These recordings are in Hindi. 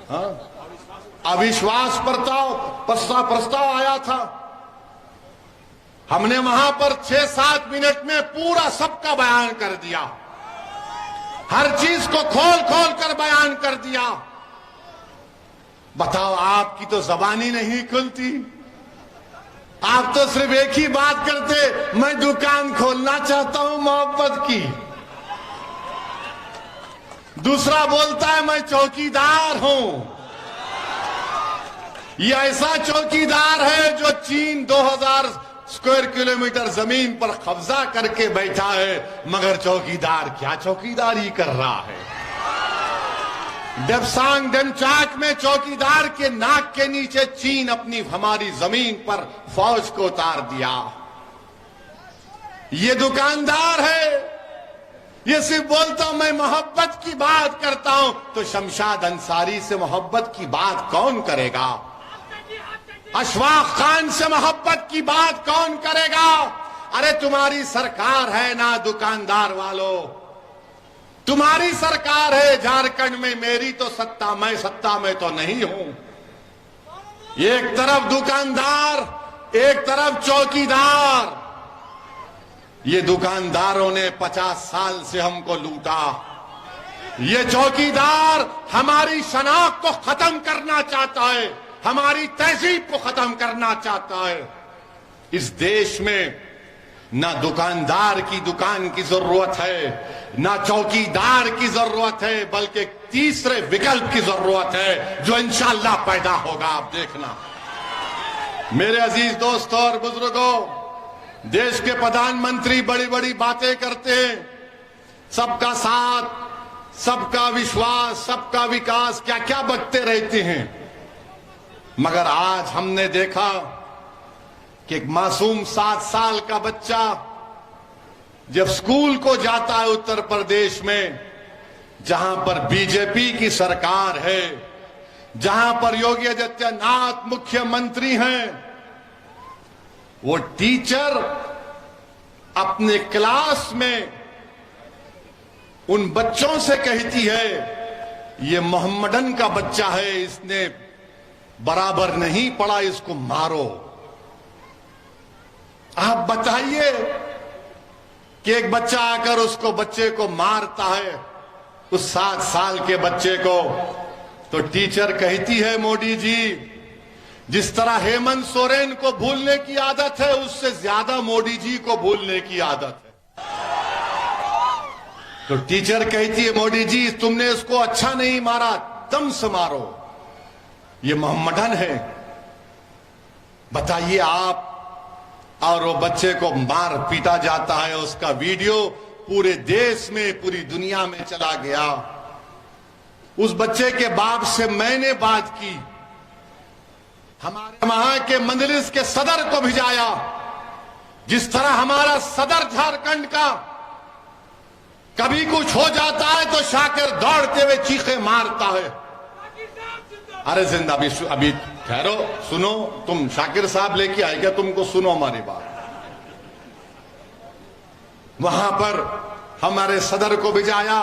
हाँ? अविश्वास प्रस्ताव आया था। हमने वहां पर 6-7 मिनट में पूरा सबका बयान कर दिया, हर चीज को खोल खोल कर बयान कर दिया। बताओ, आपकी तो जबानी नहीं खुलती। आप तो सिर्फ एक ही बात करते, मैं दुकान खोलना चाहता हूं मोहब्बत की। दूसरा बोलता है मैं चौकीदार हूं। ये ऐसा चौकीदार है जो चीन 2000 स्क्वायर किलोमीटर जमीन पर कब्जा करके बैठा है, मगर चौकीदार क्या चौकीदारी कर रहा है। डेप्सांग डेमचाक में चौकीदार के नाक के नीचे चीन अपनी हमारी जमीन पर फौज को उतार दिया। ये दुकानदार है, ये सिर्फ बोलता हूं मैं मोहब्बत की बात करता हूं, तो शमशाद अंसारी से मोहब्बत की बात कौन करेगा? अशफाक खान से मोहब्बत की बात कौन करेगा? अरे तुम्हारी सरकार है ना दुकानदार वालों, तुम्हारी सरकार है झारखंड में, मेरी तो सत्ता में तो नहीं हूं। एक तरफ दुकानदार, एक तरफ चौकीदार। ये दुकानदारों ने 50 साल से हमको लूटा। ये चौकीदार हमारी शनाख्त को खत्म करना चाहता है, हमारी तहजीब को खत्म करना चाहता है। इस देश में ना दुकानदार की दुकान की जरूरत है, ना चौकीदार की जरूरत है, बल्कि तीसरे विकल्प की जरूरत है जो इंशाअल्लाह पैदा होगा। आप देखना मेरे अजीज दोस्तों और बुजुर्गों, देश के प्रधानमंत्री बड़ी बड़ी बातें करते हैं, सबका साथ, सबका विश्वास, सबका विकास, क्या क्या बकते रहते हैं। मगर आज हमने देखा कि एक मासूम 7 साल का बच्चा जब स्कूल को जाता है उत्तर प्रदेश में, जहां पर बीजेपी की सरकार है, जहां पर योगी आदित्यनाथ मुख्यमंत्री हैं, वो टीचर अपने क्लास में उन बच्चों से कहती है ये मोहम्मडन का बच्चा है, इसने बराबर नहीं पढ़ा, इसको मारो। आप बताइए कि एक बच्चा आकर उसको बच्चे को मारता है, उस 7 साल के बच्चे को, तो टीचर कहती है मोदी जी, जिस तरह हेमंत सोरेन को भूलने की आदत है, उससे ज्यादा मोदी जी को भूलने की आदत है। तो टीचर कहती है मोदी जी तुमने इसको अच्छा नहीं मारा, दम से मारो, ये मोहम्मडन है। बताइए आप, और वो बच्चे को मार पीटा जाता है, उसका वीडियो पूरे देश में, पूरी दुनिया में चला गया। उस बच्चे के बाप से मैंने बात की, हमारे वहां के मजलिस के सदर को भिजाया। जिस तरह हमारा सदर झारखंड का कभी कुछ हो जाता है तो शाकिर दौड़ते हुए चीखे मारता है। अरे जिंदा अभी ठहरो, सुनो, तुम शाकिर साहब लेके आए क्या? तुमको सुनो हमारी बात। वहां पर हमारे सदर को भिजाया,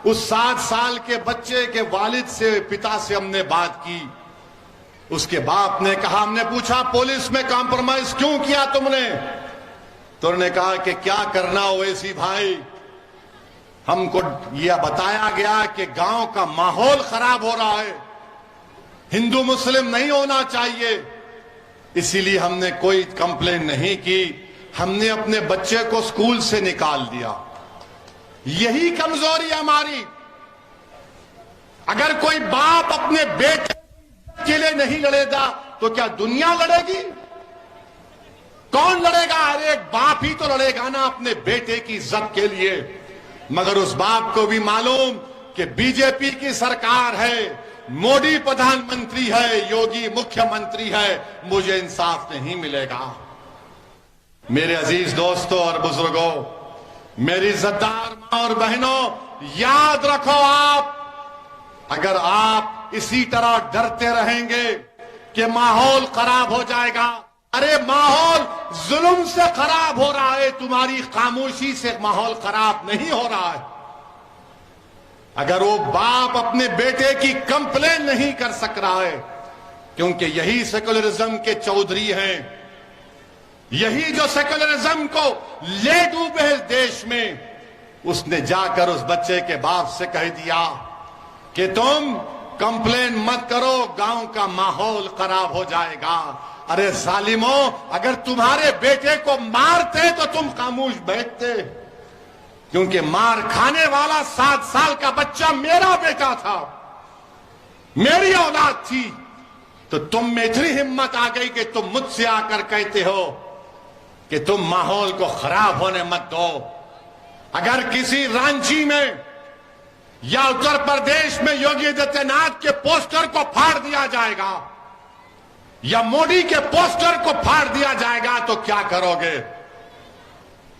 उस 7 साल के बच्चे के वालिद से, पिता से हमने बात की। उसके बाप ने कहा, हमने पूछा पुलिस में कॉम्प्रोमाइज क्यों किया तुमने? तो उन्होंने कहा कि क्या करना ओवैसी भाई, हमको यह बताया गया कि गांव का माहौल खराब हो रहा है, हिंदू मुस्लिम नहीं होना चाहिए, इसीलिए हमने कोई कंप्लेन नहीं की, हमने अपने बच्चे को स्कूल से निकाल दिया। यही कमजोरी हमारी। अगर कोई बाप अपने बेटे के लिए नहीं लड़ेगा तो क्या दुनिया लड़ेगी? कौन लड़ेगा? हर एक बाप ही तो लड़ेगा ना अपने बेटे की इज्जत के लिए। मगर उस बाप को भी मालूम कि बीजेपी की सरकार है, मोदी प्रधानमंत्री है, योगी मुख्यमंत्री है, मुझे इंसाफ नहीं मिलेगा। मेरे अजीज दोस्तों और बुजुर्गों, मेरी इज्जतदार मां और बहनों, याद रखो, आप अगर आप इसी तरह डरते रहेंगे कि माहौल खराब हो जाएगा, अरे माहौल जुल्म से खराब हो रहा है, तुम्हारी खामोशी से माहौल खराब नहीं हो रहा है। अगर वो बाप अपने बेटे की कंप्लेन नहीं कर सक रहा है, क्योंकि यही सेकुलरिज्म के चौधरी हैं, यही जो सेकुलरिज्म को ले डूबे इस देश में, उसने जाकर उस बच्चे के बाप से कह दिया कि तुम कंप्लेन मत करो, गांव का माहौल खराब हो जाएगा। अरे जालिमों, अगर तुम्हारे बेटे को मारते तो तुम खामोश बैठते, क्योंकि मार खाने वाला 7 साल का बच्चा मेरा बेटा था, मेरी औलाद थी। तो तुम में इतनी हिम्मत आ गई कि तुम मुझसे आकर कहते हो कि तुम माहौल को खराब होने मत दो। अगर किसी रांची में या उत्तर प्रदेश में योगी आदित्यनाथ के पोस्टर को फाड़ दिया जाएगा या मोदी के पोस्टर को फाड़ दिया जाएगा तो क्या करोगे?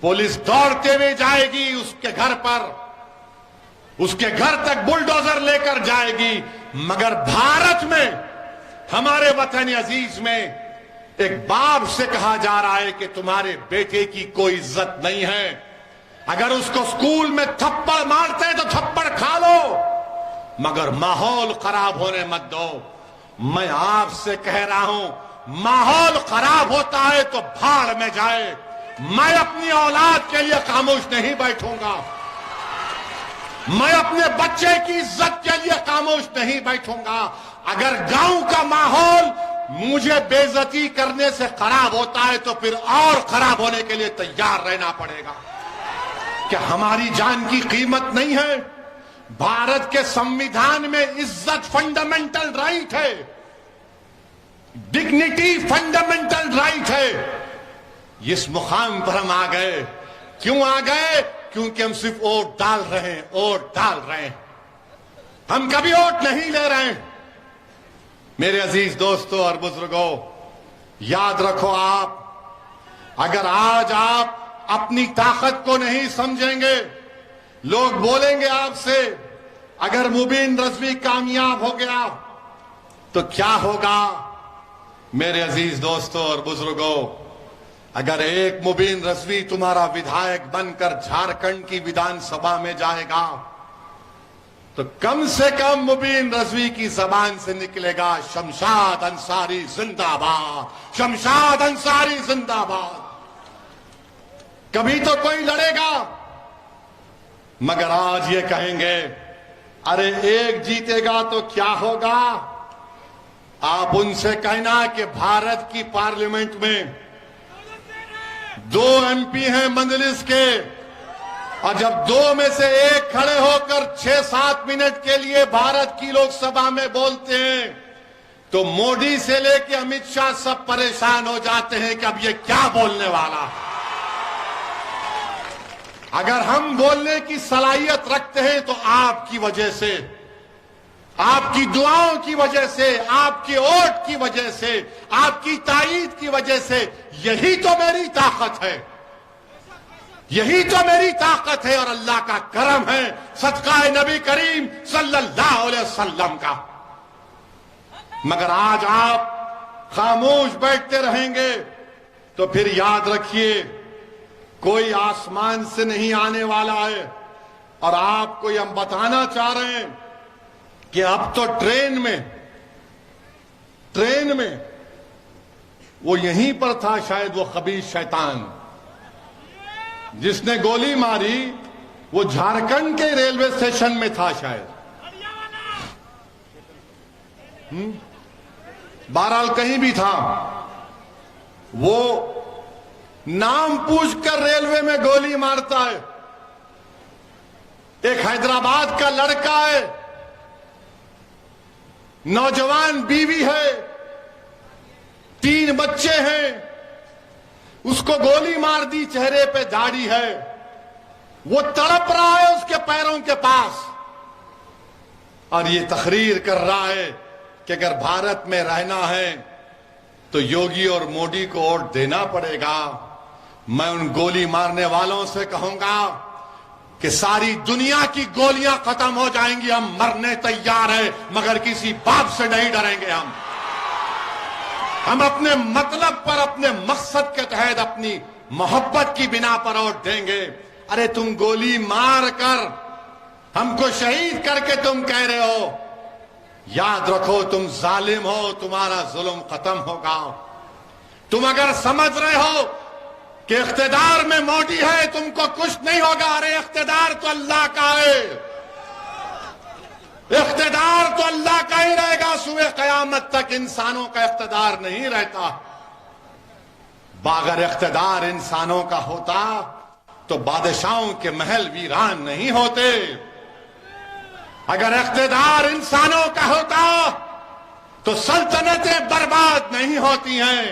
पुलिस दौड़ते हुए जाएगी उसके घर पर, उसके घर तक बुलडोजर लेकर जाएगी। मगर भारत में, हमारे वतन अजीज में, एक बाप से कहा जा रहा है कि तुम्हारे बेटे की कोई इज्जत नहीं है। अगर उसको स्कूल में थप्पड़ मारते हैं तो थप्पड़ खा लो, मगर माहौल खराब होने मत दो। मैं आपसे कह रहा हूं, माहौल खराब होता है तो भाड़ में जाए। मैं अपनी औलाद के लिए खामोश नहीं बैठूंगा, मैं अपने बच्चे की इज्जत के लिए खामोश नहीं बैठूंगा। अगर गांव का माहौल मुझे बेइज्जती करने से खराब होता है तो फिर और खराब होने के लिए तैयार रहना पड़ेगा। क्या हमारी जान की कीमत नहीं है? भारत के संविधान में इज्जत फंडामेंटल राइट है, डिग्निटी फंडामेंटल राइट है। इस मुकाम पर हम आ गए, क्यों आ गए? क्योंकि हम सिर्फ वोट डाल रहे हैं, वोट डाल रहे हैं, हम कभी वोट नहीं ले रहे हैं। मेरे अजीज दोस्तों और बुजुर्गों, याद रखो, आप अगर आज आप अपनी ताकत को नहीं समझेंगे, लोग बोलेंगे आपसे अगर मुबीन रजवी कामयाब हो गया तो क्या होगा? मेरे अजीज दोस्तों और बुजुर्गों, अगर एक मुबीन रजवी तुम्हारा विधायक बनकर झारखंड की विधानसभा में जाएगा तो कम से कम मुबीन रजवी की जबान से निकलेगा शमशाद अंसारी जिंदाबाद, शमशाद अंसारी जिंदाबाद। कभी तो कोई लड़ेगा, मगर आज ये कहेंगे अरे एक जीतेगा तो क्या होगा? आप उनसे कहना कि भारत की पार्लियामेंट में 2 एमपी हैं मंजलिस के, और जब 2 में से एक खड़े होकर 6-7 मिनट के लिए भारत की लोकसभा में बोलते हैं तो मोदी से लेके अमित शाह सब परेशान हो जाते हैं कि अब ये क्या बोलने वाला है। अगर हम बोलने की सलाहियत रखते हैं तो आपकी वजह से, आपकी दुआओं की वजह से, आपके वोट की वजह से, आपकी ताईद की वजह से, यही तो मेरी ताकत है, यही तो मेरी ताकत है और अल्लाह का करम है, सदका नबी करीम सल्लल्लाहु अलैहि वसल्लम का। मगर आज आप खामोश बैठते रहेंगे तो फिर याद रखिए कोई आसमान से नहीं आने वाला है। और आपको हम बताना चाह रहे हैं कि अब तो ट्रेन में वो यहीं पर था, शायद वो खबीस शैतान जिसने गोली मारी वो झारखंड के रेलवे स्टेशन में था शायद, बहरहाल कहीं भी था। वो नाम पूछकर रेलवे में गोली मारता है। एक हैदराबाद का लड़का है, नौजवान बीवी है, 3 बच्चे हैं, उसको गोली मार दी, चेहरे पे दाढ़ी है, वो तड़प रहा है उसके पैरों के पास और ये तकरीर कर रहा है कि अगर भारत में रहना है तो योगी और मोदी को वोट देना पड़ेगा। मैं उन गोली मारने वालों से कहूंगा कि सारी दुनिया की गोलियां खत्म हो जाएंगी, हम मरने तैयार हैं, मगर किसी बाप से नहीं डरेंगे। हम अपने मतलब पर, अपने मकसद के तहत, अपनी मोहब्बत की बिना पर वोट देंगे। अरे तुम गोली मार कर हमको शहीद करके तुम कह रहे हो। याद रखो तुम जालिम हो, तुम्हारा जुल्म खत्म होगा। तुम अगर समझ रहे हो कि इख्तिदार में मोदी है तुमको कुछ नहीं होगा, अरे इख्तिदार तो अल्लाह का है, इख्तिदार तो अल्लाह का ही रहेगा। सुबह कयामत तक इंसानों का इख्तिदार नहीं रहता। अगर इख्तिदार इंसानों का होता तो बादशाहों के महल वीरान नहीं होते। अगर इख्तिदार इंसानों का होता तो सल्तनतें बर्बाद नहीं होती हैं।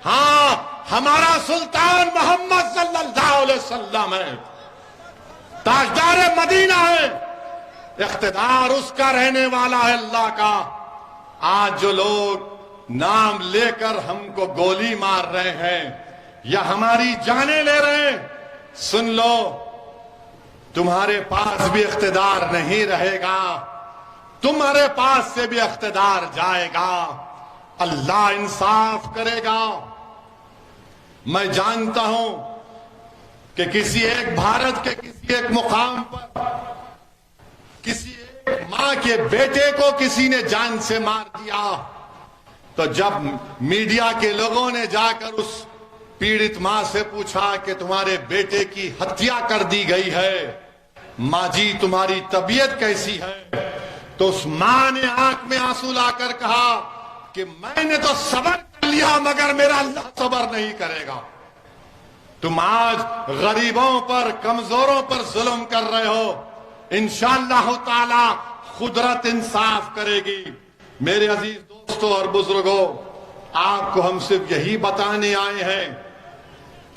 हां, हमारा सुल्तान मोहम्मद सल्लल्लाहु अलैहि वसल्लम है, ताजदार मदीना है, इख्तिदार उसका रहने वाला है, अल्लाह का। आज जो लोग नाम लेकर हमको गोली मार रहे हैं या हमारी जानें ले रहे हैं, सुन लो, तुम्हारे पास भी इख्तिदार नहीं रहेगा, तुम्हारे पास से भी इख्तिदार जाएगा। अल्लाह इंसाफ करेगा। मैं जानता हूं कि किसी एक भारत के किसी एक मुकाम पर किसी एक मां के बेटे को किसी ने जान से मार दिया, तो जब मीडिया के लोगों ने जाकर उस पीड़ित मां से पूछा कि तुम्हारे बेटे की हत्या कर दी गई है, मां जी तुम्हारी तबीयत कैसी है, तो उस मां ने आंख में आंसू लाकर कहा कि मैंने तो सब्र कर लिया मगर मेरा अल्लाह सब्र नहीं करेगा। तुम आज गरीबों पर, कमजोरों पर जुल्म कर रहे हो, इंशाअल्लाह ताला खुदरत इंसाफ करेगी। मेरे अजीज दोस्तों और बुजुर्गों, आपको हम सिर्फ यही बताने आए हैं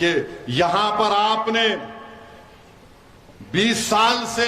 कि यहां पर आपने 20 साल से